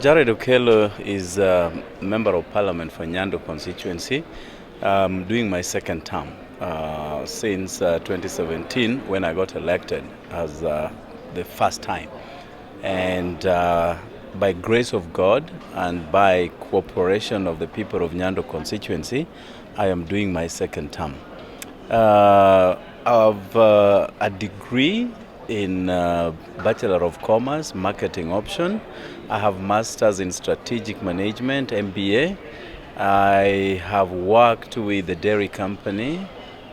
Jared Okello is a member of parliament for Nyando Constituency. Doing my second term since 2017 when I got elected as the first time. And by grace of God and by cooperation of the people of Nyando Constituency, I am doing my second term. I have a degree in Bachelor of Commerce, Marketing Option. I have Masters in Strategic Management, MBA. I have worked with the dairy company,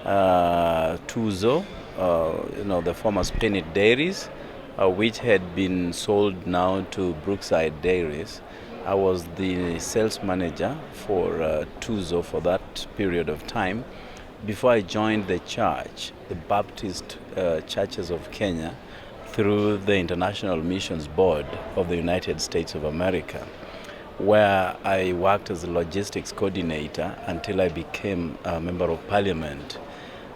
Tuzo, the former Spinit Dairies, which had been sold now to Brookside Dairies. I was the sales manager for Tuzo for that period of time before I joined the church, the Baptist Churches of Kenya, through the International Missions Board of the United States of America, where I worked as a logistics coordinator until I became a member of parliament.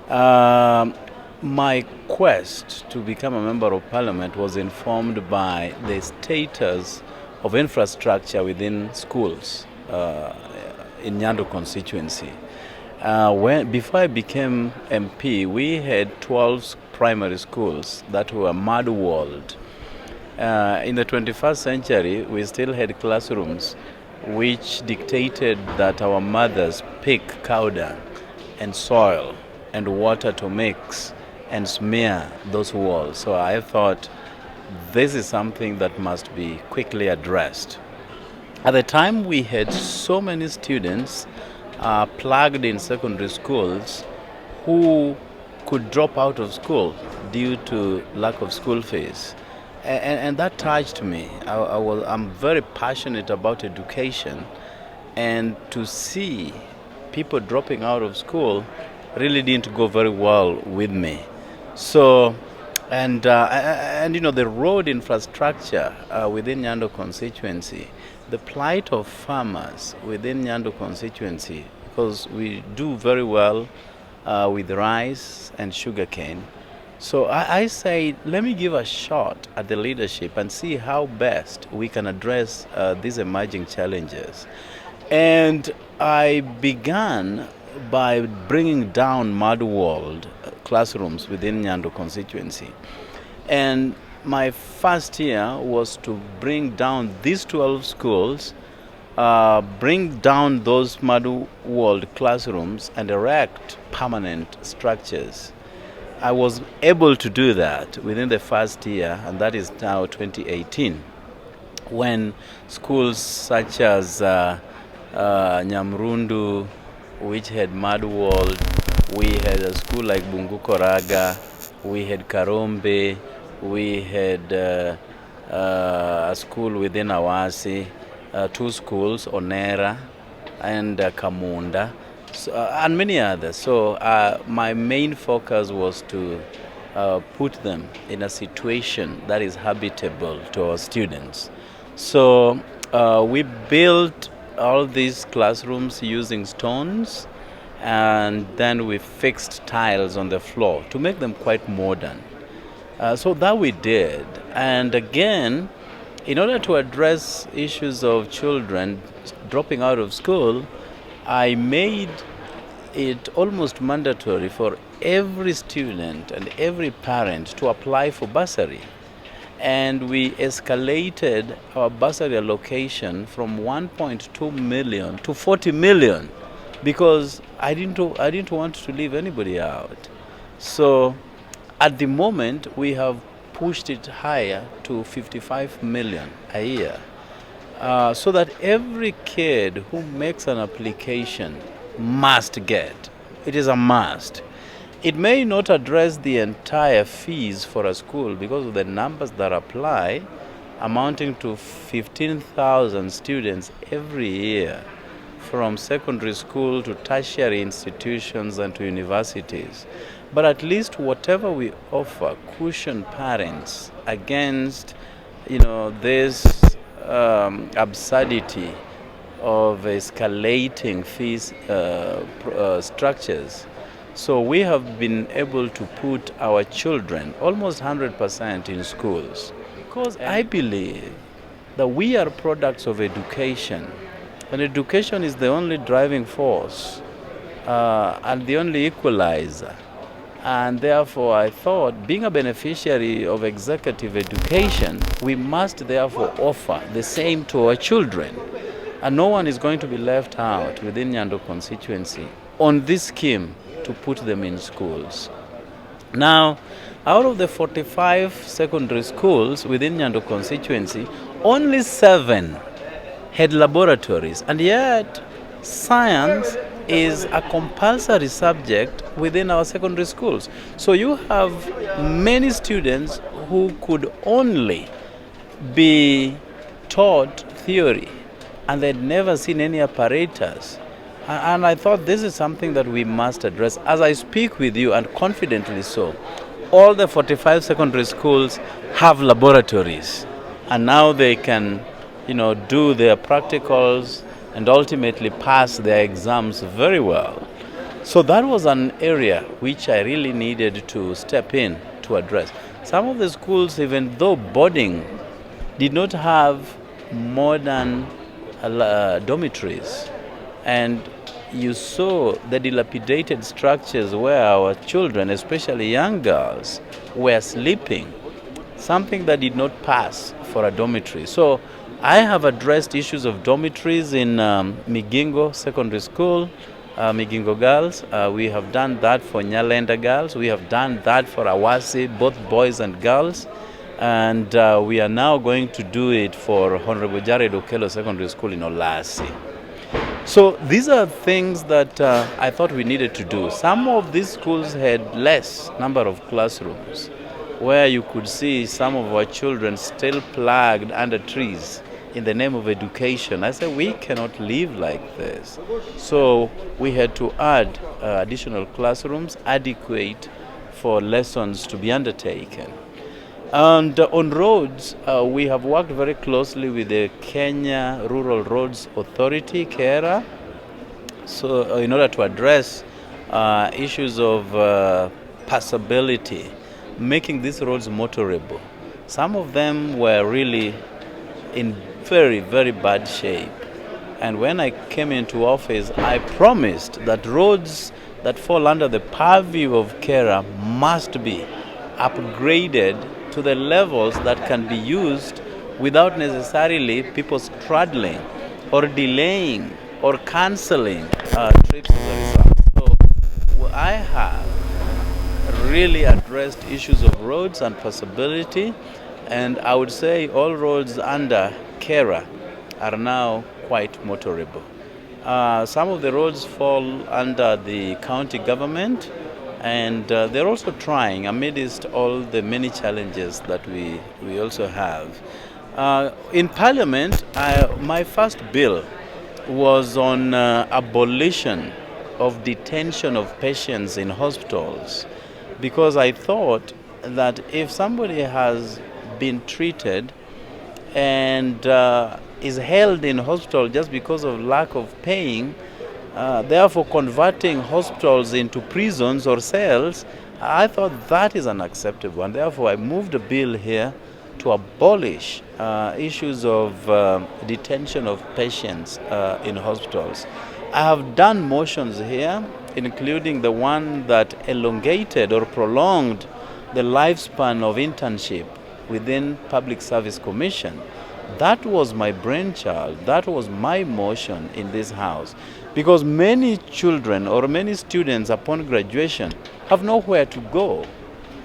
My quest to become a member of parliament was informed by the status of infrastructure within schools in Nyando constituency. Before I became MP, we had 12 primary schools that were mud-walled. In the 21st century, we still had classrooms which dictated that our mothers pick cow dung and soil and water to mix and smear those walls. So I thought this is something that must be quickly addressed. At the time, we had so many students plugged in secondary schools who could drop out of school due to lack of school fees. And that touched me. I'm very passionate about education, and to see people dropping out of school really didn't go very well with me. So, and the road infrastructure within Nyando constituency, the plight of farmers within Nyando constituency, because we do very well with rice and sugarcane. So I say, let me give a shot at the leadership and see how best we can address these emerging challenges. And I began by bringing down mud-walled classrooms within Nyando constituency. And my first year was to bring down these 12 schools, bring down those mud-walled classrooms and erect permanent structures. I was able to do that within the first year, and that is now 2018, when schools such as Nyamrundu, which had mud-walled, we had a school like Bungukoraga, we had Karombe, we had a school within Awasi, two schools, Onera and Kamunda, and many others. So my main focus was to put them in a situation that is habitable to our students. So we built all these classrooms using stones, and then we fixed tiles on the floor to make them quite modern. So that we did. And again, in order to address issues of children dropping out of school, I made it almost mandatory for every student and every parent to apply for bursary. And we escalated our bursary allocation from 1.2 million to 40 million because I didn't want to leave anybody out. So at the moment, we have pushed it higher to 55 million a year, so that every kid who makes an application must get. It is a must. It may not address the entire fees for a school because of the numbers that apply, amounting to 15,000 students every year, from secondary school to tertiary institutions and to universities. But at least whatever we offer cushion parents against, this absurdity of escalating fees structures. So we have been able to put our children almost 100% in schools, because I believe that we are products of education. And education is the only driving force and the only equalizer. And therefore, I thought, being a beneficiary of executive education, we must therefore offer the same to our children. And no one is going to be left out within Nyando constituency on this scheme to put them in schools. Now, out of the 45 secondary schools within Nyando constituency, only 7 had laboratories, and yet science is a compulsory subject within our secondary schools. So you have many students who could only be taught theory and they'd never seen any apparatus. And I thought this is something that we must address. As I speak with you, and confidently so, all the 45 secondary schools have laboratories, and now they can, do their practicals and ultimately pass their exams very well. So that was an area which I really needed to step in to address. Some of the schools, even though boarding, did not have modern dormitories, and you saw the dilapidated structures where our children, especially young girls, were sleeping, something that did not pass for a dormitory. So I have addressed issues of dormitories in Migingo Secondary School, Migingo Girls. We have done that for Nyalenda Girls. We have done that for Awasi, both boys and girls. And we are now going to do it for Honorable Jared Okello Secondary School in Olasi. So these are things that I thought we needed to do. Some of these schools had less number of classrooms, where you could see some of our children still plugged under trees in the name of education. I said, we cannot live like this. So we had to add additional classrooms adequate for lessons to be undertaken. And on roads, we have worked very closely with the Kenya Rural Roads Authority, KERA, so in order to address issues of passability, making these roads motorable. Some of them were really in very, very bad shape. And when I came into office, I promised that roads that fall under the purview of KERA must be upgraded to the levels that can be used without necessarily people straddling or delaying or cancelling trips as a result. So I have really addressed issues of roads and passability, and I would say all roads under KERA are now quite motorable. Some of the roads fall under the county government, and they're also trying amidst all the many challenges that we also have. In Parliament, my first bill was on abolition of detention of patients in hospitals, because I thought that if somebody has been treated and is held in hospital just because of lack of paying, therefore converting hospitals into prisons or cells, I thought that is unacceptable. And therefore I moved a bill here to abolish issues of detention of patients in hospitals. I have done motions here, including the one that elongated or prolonged the lifespan of internship within Public Service Commission. That was my brainchild. That was my motion in this house. Because many children or many students upon graduation have nowhere to go.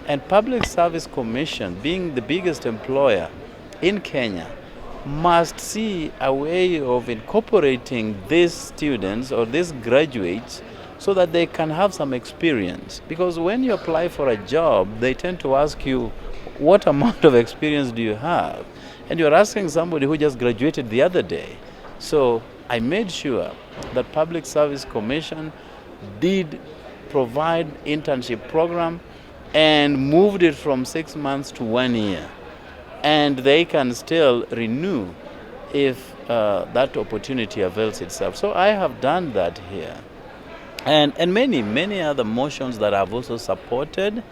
And Public Service Commission, being the biggest employer in Kenya, must see a way of incorporating these students or these graduates so that they can have some experience. Because when you apply for a job, they tend to ask you, what amount of experience do you have? And you're asking somebody who just graduated the other day. So I made sure that Public Service Commission did provide internship program and moved it from 6 months to 1 year. And they can still renew if that opportunity avails itself. So I have done that here. And many other motions that I've also supported,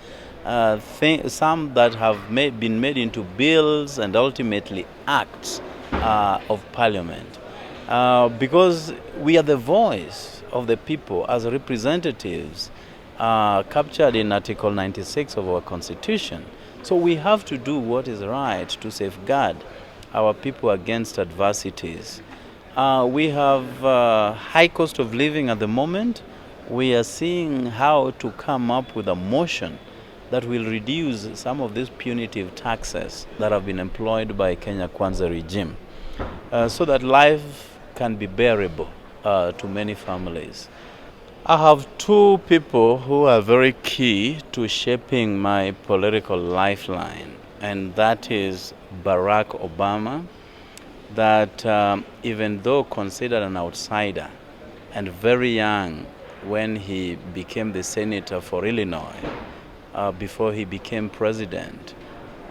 some that have been made into bills and ultimately acts of Parliament, because we are the voice of the people as representatives captured in Article 96 of our Constitution. So we have to do what is right to safeguard our people against adversities. We have high cost of living at the moment. We are seeing how to come up with a motion that will reduce some of these punitive taxes that have been employed by Kenya Kwanza regime, so that life can be bearable to many families. I have two people who are very key to shaping my political lifeline, and that is Barack Obama, that even though considered an outsider and very young when he became the senator for Illinois, before he became president,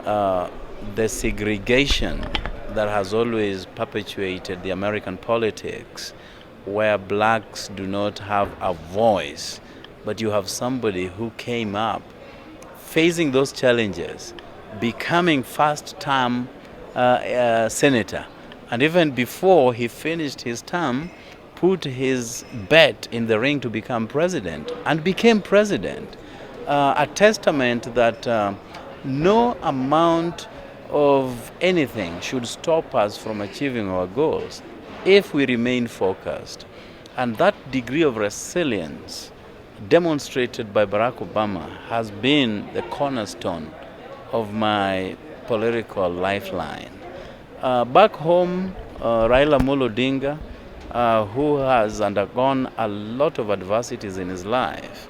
the segregation that has always perpetuated the American politics, where blacks do not have a voice, but you have somebody who came up facing those challenges, becoming first-term senator, and even before he finished his term, put his bet in the ring to become president and became president. A testament that no amount of anything should stop us from achieving our goals if we remain focused. And that degree of resilience demonstrated by Barack Obama has been the cornerstone of my political lifeline. Back home, Raila Amolo Odinga, who has undergone a lot of adversities in his life.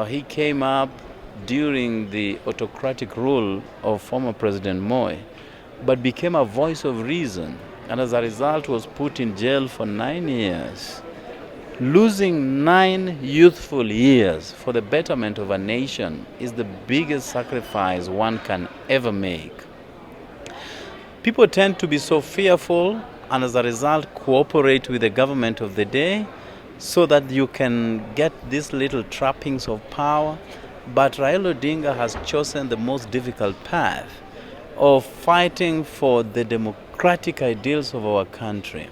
He came up during the autocratic rule of former President Moi, but became a voice of reason, and as a result was put in jail for 9 years. Losing 9 youthful years for the betterment of a nation is the biggest sacrifice one can ever make. People tend to be so fearful, and as a result cooperate with the government of the day so that you can get these little trappings of power. But Raila Odinga has chosen the most difficult path of fighting for the democratic ideals of our country,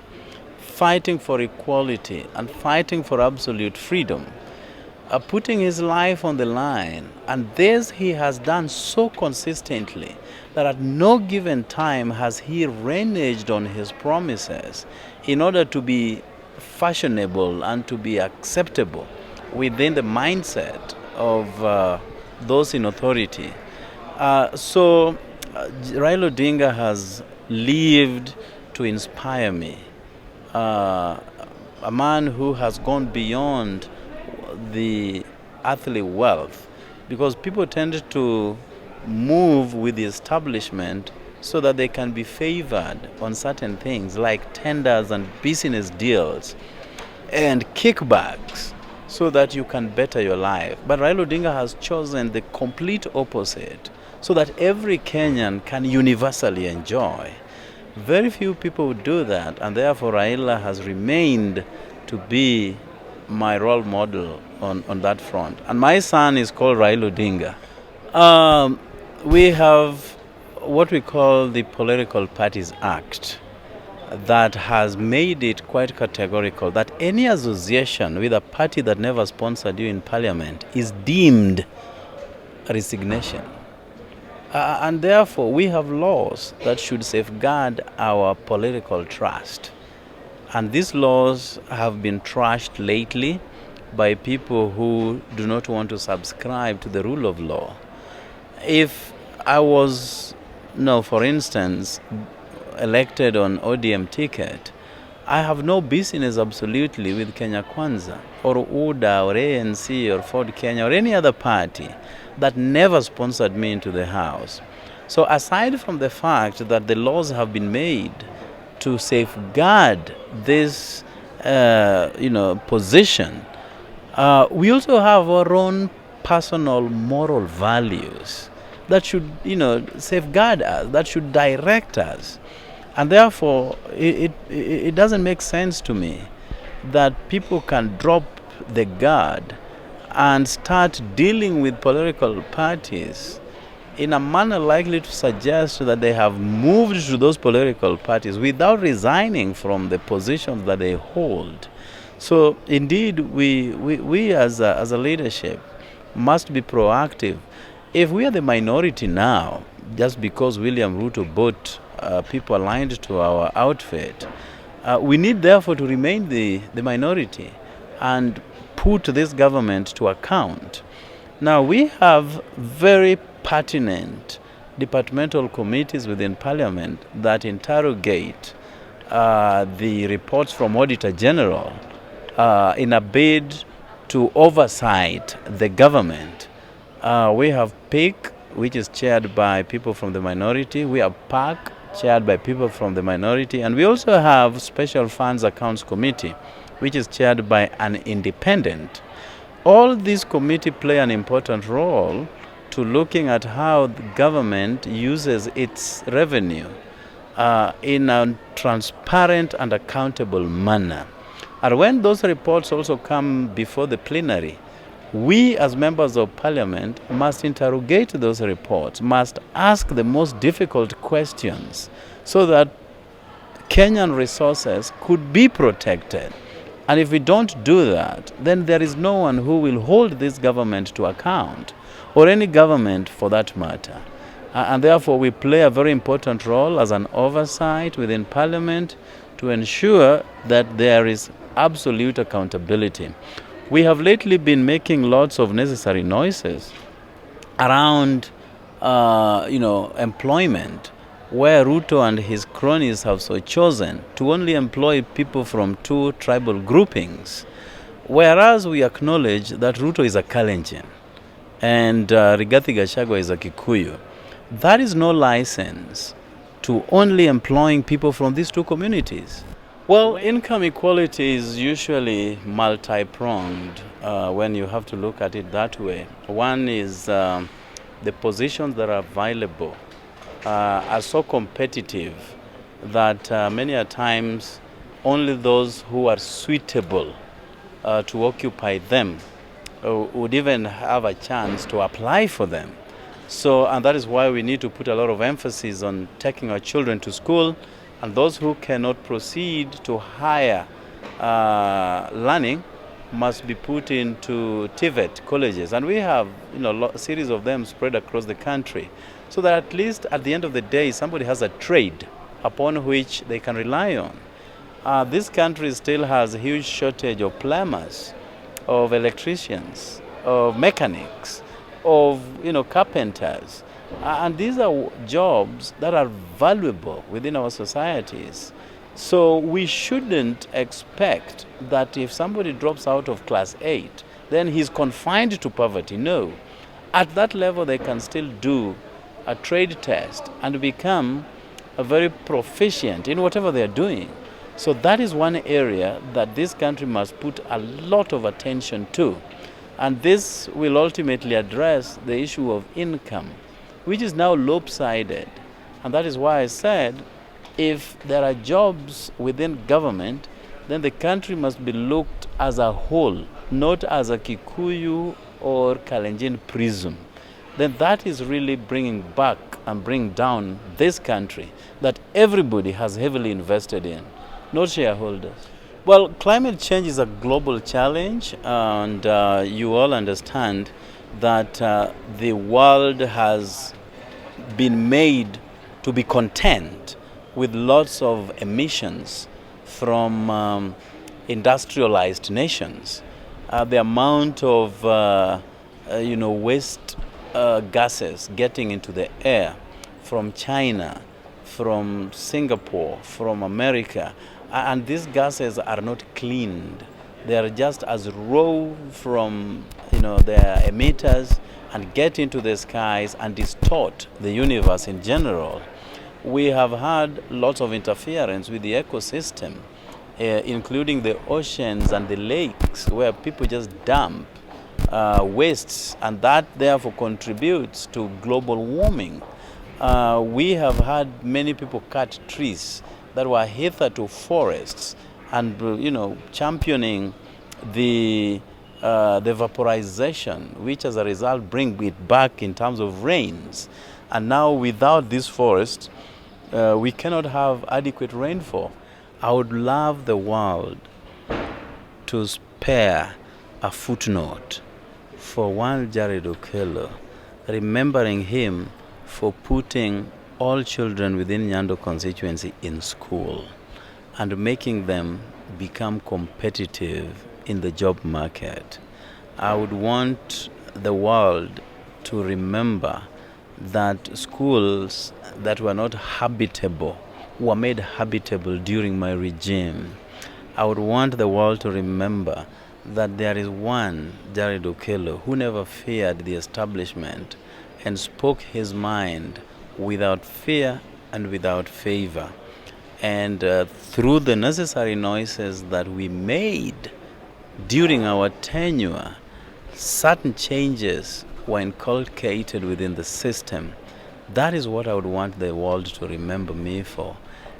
fighting for equality and fighting for absolute freedom, putting his life on the line. And this he has done so consistently that at no given time has he reneged on his promises in order to be fashionable and to be acceptable within the mindset of those in authority. So Raila Odinga has lived to inspire me. A man who has gone beyond the earthly wealth, because people tend to move with the establishment so that they can be favored on certain things like tenders and business deals and kickbacks so that you can better your life. But Raila Odinga has chosen the complete opposite so that every Kenyan can universally enjoy. Very few people would do that, and therefore Raila has remained to be my role model on that front. And my son is called Raila Odinga. We have what we call the Political Parties Act that has made it quite categorical that any association with a party that never sponsored you in parliament is deemed a resignation. And therefore, we have laws that should safeguard our political trust. And these laws have been trashed lately by people who do not want to subscribe to the rule of law. If I was, for instance, elected on ODM ticket, I have no business absolutely with Kenya Kwanza or UDA or ANC or Ford Kenya or any other party that never sponsored me into the House. So aside from the fact that the laws have been made to safeguard this position, we also have our own personal moral values that should safeguard us, that should direct us. And therefore it doesn't make sense to me that people can drop the guard and start dealing with political parties in a manner likely to suggest that they have moved to those political parties without resigning from the positions that they hold. So indeed, we as a leadership must be proactive. If we are the minority now, just because William Ruto brought people aligned to our outfit, we need therefore to remain the minority and put this government to account. Now, we have very pertinent departmental committees within Parliament that interrogate the reports from Auditor General in a bid to oversight the government. We have PIC, which is chaired by people from the minority. We have PAC, chaired by people from the minority. And we also have Special Funds Accounts Committee, which is chaired by an independent. All these committees play an important role to looking at how the government uses its revenue in a transparent and accountable manner. And when those reports also come before the plenary, we as members of Parliament must interrogate those reports, must ask the most difficult questions so that Kenyan resources could be protected. And if we don't do that, then there is no one who will hold this government to account, or any government for that matter. And therefore, we play a very important role as an oversight within Parliament to ensure that there is absolute accountability. We have lately been making lots of necessary noises around, employment, where Ruto and his cronies have so chosen to only employ people from two tribal groupings, whereas we acknowledge that Ruto is a Kalenjin and Rigathi Gachagua is a Kikuyu. That is no license to only employing people from these two communities. Well, income equality is usually multi-pronged when you have to look at it that way. One is the positions that are available are so competitive that many a times only those who are suitable to occupy them would even have a chance to apply for them. So, and that is why we need to put a lot of emphasis on taking our children to school, and those who cannot proceed to higher learning must be put into TVET colleges. And we have a series of them spread across the country, so that at least at the end of the day, somebody has a trade upon which they can rely on. This country still has a huge shortage of plumbers, of electricians, of mechanics, of carpenters. And these are jobs that are valuable within our societies. So we shouldn't expect that if somebody drops out of class 8, then he's confined to poverty. No. At that level, they can still do a trade test and become a very proficient in whatever they're doing. So that is one area that this country must put a lot of attention to. And this will ultimately address the issue of income, which is now lopsided. And that is why I said, if there are jobs within government, then the country must be looked as a whole, not as a Kikuyu or Kalenjin prism. Then that is really bringing back and bring down this country that everybody has heavily invested in, not shareholders. Well, climate change is a global challenge, and you all understand that the world has been made to be content with lots of emissions from industrialized nations. The amount of waste gases getting into the air from China, from Singapore, from America, and these gases are not cleaned. They are just as raw from their emitters and get into the skies and distort the universe in general. We have had lots of interference with the ecosystem, including the oceans and the lakes, where people just dump wastes, and that therefore contributes to global warming. We have had many people cut trees that were hitherto forests, and championing the the vaporization, which as a result bring it back in terms of rains. And now without this forest, we cannot have adequate rainfall. I would love the world to spare a footnote for one Jared Okello, remembering him for putting all children within Nyando constituency in school and making them become competitive in the job market. I would want the world to remember that schools that were not habitable were made habitable during my regime. I would want the world to remember that there is one Jared Okello who never feared the establishment and spoke his mind without fear and without favor. And through the necessary noises that we made during our tenure, certain changes were inculcated within the system. That is what I would want the world to remember me for.